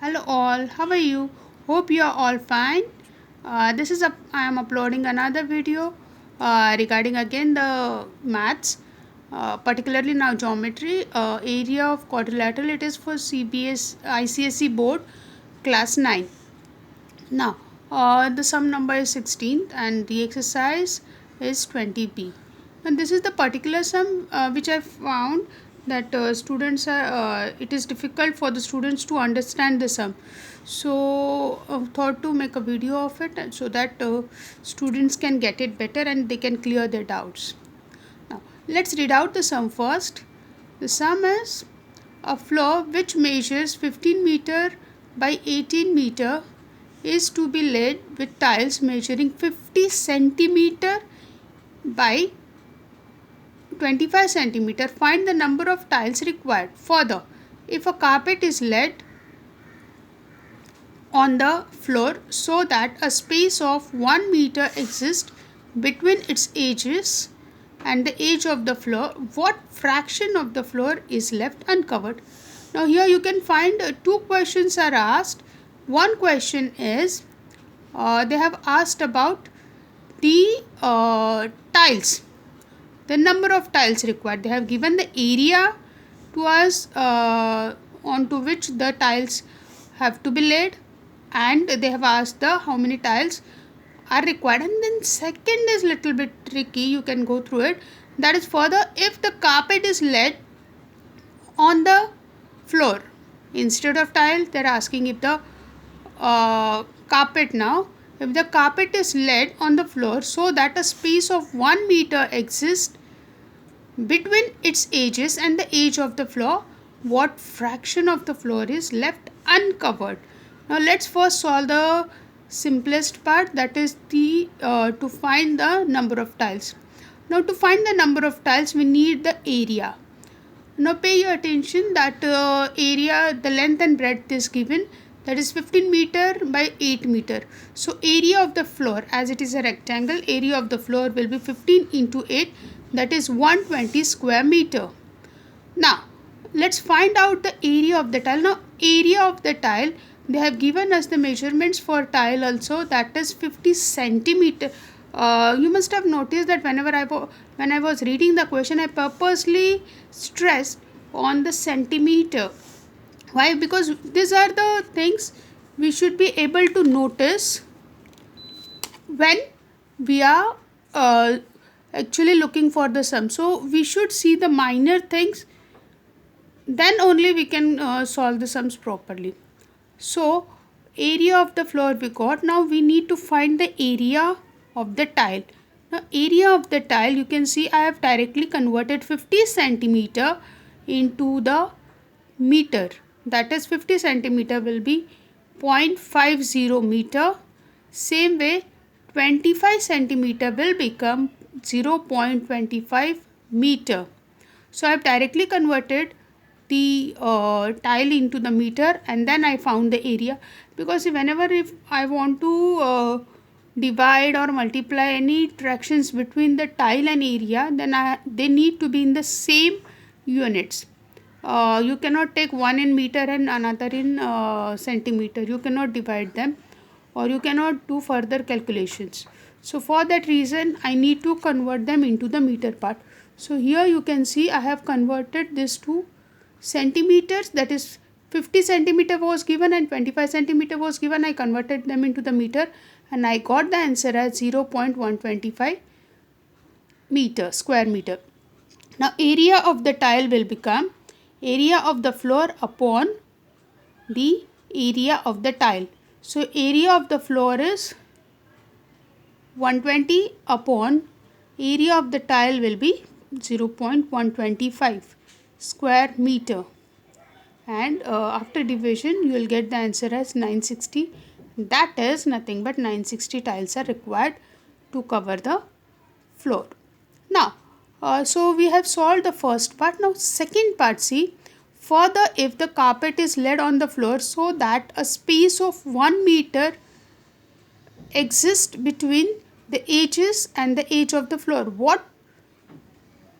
Hello all, how are you? Hope you are all fine. I am uploading another video regarding again the maths, particularly now geometry, area of quadrilateral. It is for CBS ICSE board class 9. Now, the sum number is 16 and the exercise is 20b. And this is the particular sum which I found that it is difficult for the students to understand the sum. So, thought to make a video of it so that students can get it better and they can clear their doubts. Now, let's read out the sum first. The sum is a floor which measures 15 meter by 18 meter is to be laid with tiles measuring 50 centimeter by 25 centimeter. Find the number of tiles required. Further, if a carpet is laid on the floor so that a space of 1 meter exists between its edges and the edge of the floor, what fraction of the floor is left uncovered? Now here you can find two questions are asked. One question is they have asked about the tiles, the number of tiles required. They have given the area to us onto which the tiles have to be laid, and they have asked the how many tiles are required. And then second is little bit tricky, you can go through it. That is further, if the carpet is laid on the floor instead of tile, they are asking if the carpet now, if the carpet is laid on the floor so that a space of 1 meter exists between its edges and the edge of the floor, what fraction of the floor is left uncovered? Now let's first solve the simplest part, that is the to find the number of tiles. Now to find the number of tiles we need the area. Now pay your attention that area, the length and breadth is given, that is 15 meter by 8 meter. So area of the floor, as it is a rectangle, area of the floor will be 15 into 8, that is 120 square meter. Now let's find out the area of the tile. Now area of the tile, they have given us the measurements for tile also, that is 50 centimeter. You must have noticed that when I was reading the question, I purposely stressed on the centimeter. Why? Because these are the things we should be able to notice when we are actually looking for the sum. So we should see the minor things, then only we can solve the sums properly. So area of the floor we got. Now we need to find the area of the tile. Now area of the tile, you can see I have directly converted 50 centimeter into the meter. That is 50 centimeter will be 0.50 meter. Same way 25 centimeter will become 0.25 meter. So I have directly converted the tile into the meter and then I found the area, because whenever if I want to divide or multiply any fractions between the tile and area, then they need to be in the same units. You cannot take one in meter and another in centimeter. You cannot divide them or you cannot do further calculations. So for that reason I need to convert them into the meter part. So here you can see I have converted this to centimeters, that is 50 centimeter was given and 25 centimeter was given. I converted them into the meter and I got the answer as 0.125 meter, square meter. Now area of the tile will become area of the floor upon the area of the tile. So area of the floor is 120 upon area of the tile will be 0.125 square meter, and after division you will get the answer as 960. That is nothing but 960 tiles are required to cover the floor. Now so we have solved the first part. Now second part, see, further if the carpet is laid on the floor so that a space of 1 meter exists between the edges and the edge of the floor, what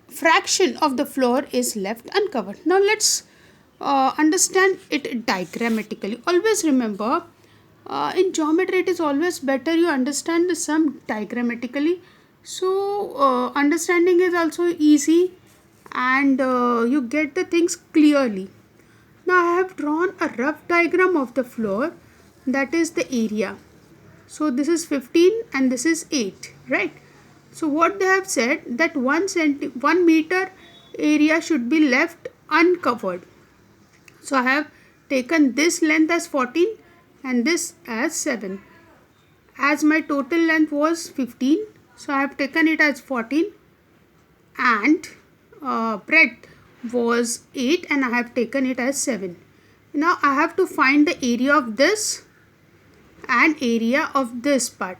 fraction of the floor is left uncovered? Now let's understand it diagrammatically. Always remember, in geometry it is always better you understand the sum diagrammatically. So understanding is also easy, and you get the things clearly. Now I have drawn a rough diagram of the floor, that is the area. So this is 15 and this is 8, right? So what they have said, that 1 meter area should be left uncovered. So I have taken this length as 14 and this as 7. As my total length was 15, so I have taken it as 14, and breadth was 8 and I have taken it as 7. Now I have to find the area of this and area of this part.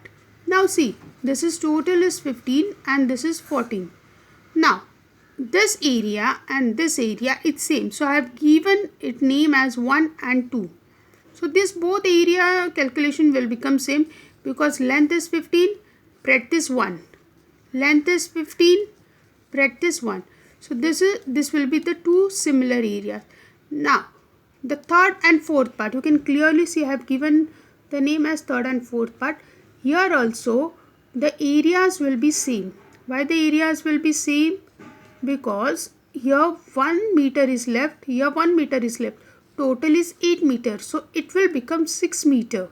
Now see, this is total is 15 and this is 14. Now this area and this area it's same, so I have given it name as 1 and 2. So this both area calculation will become same, because length is 15, breadth is 1. Length is 15, breadth is 1. So this will be the two similar areas. Now the third and fourth part, you can clearly see I have given the name as third and fourth part. Here also the areas will be same. Why the areas will be same? Because here 1 meter is left, here 1 meter is left. Total is 8 meters, so it will become 6 meter.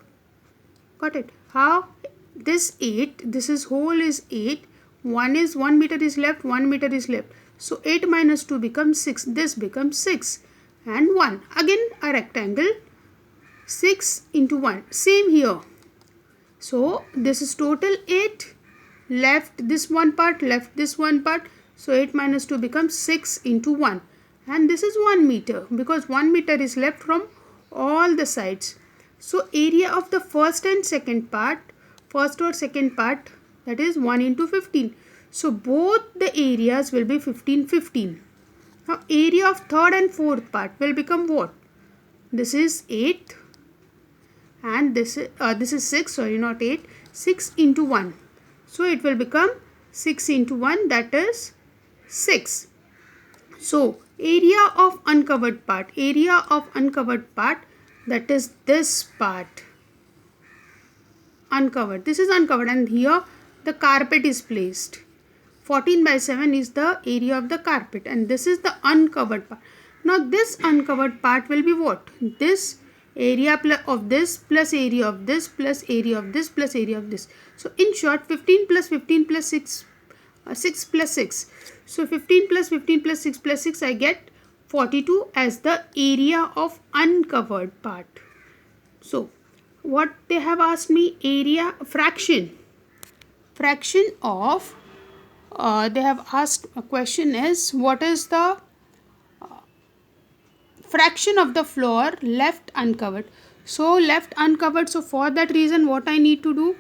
Got it? How? This 8, this is whole is 8. 1 meter is left, 1 meter is left. So 8 minus 2 becomes 6. This becomes 6 and 1. Again a rectangle. 6 into 1. Same here. So this is total 8. Left this one part, left this one part. So 8 minus 2 becomes 6 into 1. And this is 1 meter, because 1 meter is left from all the sides. So area of the first and second part, first or second part, that is 1 into 15. So both the areas will be 15, 15. Now area of third and fourth part will become what? This is 8 and this is 6, sorry, not 8, 6 into 1. So it will become 6 into 1, that is 6. So area of uncovered part, that is this part, uncovered. This is uncovered, and here the carpet is placed. 14 by 7 is the area of the carpet, and this is the uncovered part. Now this uncovered part will be what? This area of this plus area of this plus area of this plus area of this. So in short, 15 plus 15 plus 6, 6 plus 6. So 15 plus 15 plus 6 plus 6, I get 42 as the area of uncovered part. So what they have asked me, area fraction of, they have asked a question is, what is the fraction of the floor left uncovered? So left uncovered, so for that reason what I need to do,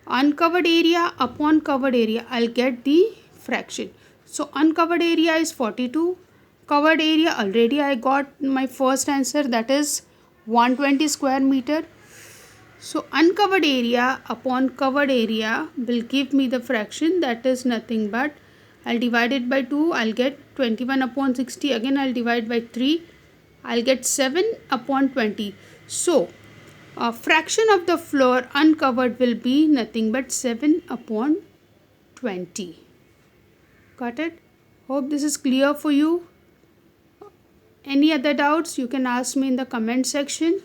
uncovered area upon covered area, I'll get the fraction. So uncovered area is 42, covered area already I got my first answer, that is 120 square meter. So uncovered area upon covered area will give me the fraction, that is nothing but I'll divide it by 2, I'll get 21 upon 60, again I'll divide by 3, I'll get 7 upon 20. So a fraction of the floor uncovered will be nothing but 7 upon 20. Got it? Hope this is clear for you. Any other doubts you can ask me in the comment section.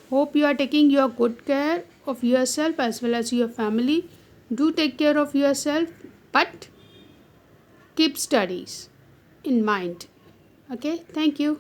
Hope you are taking your good care of yourself as well as your family. Do take care of yourself, but keep studies in mind. Okay, thank you.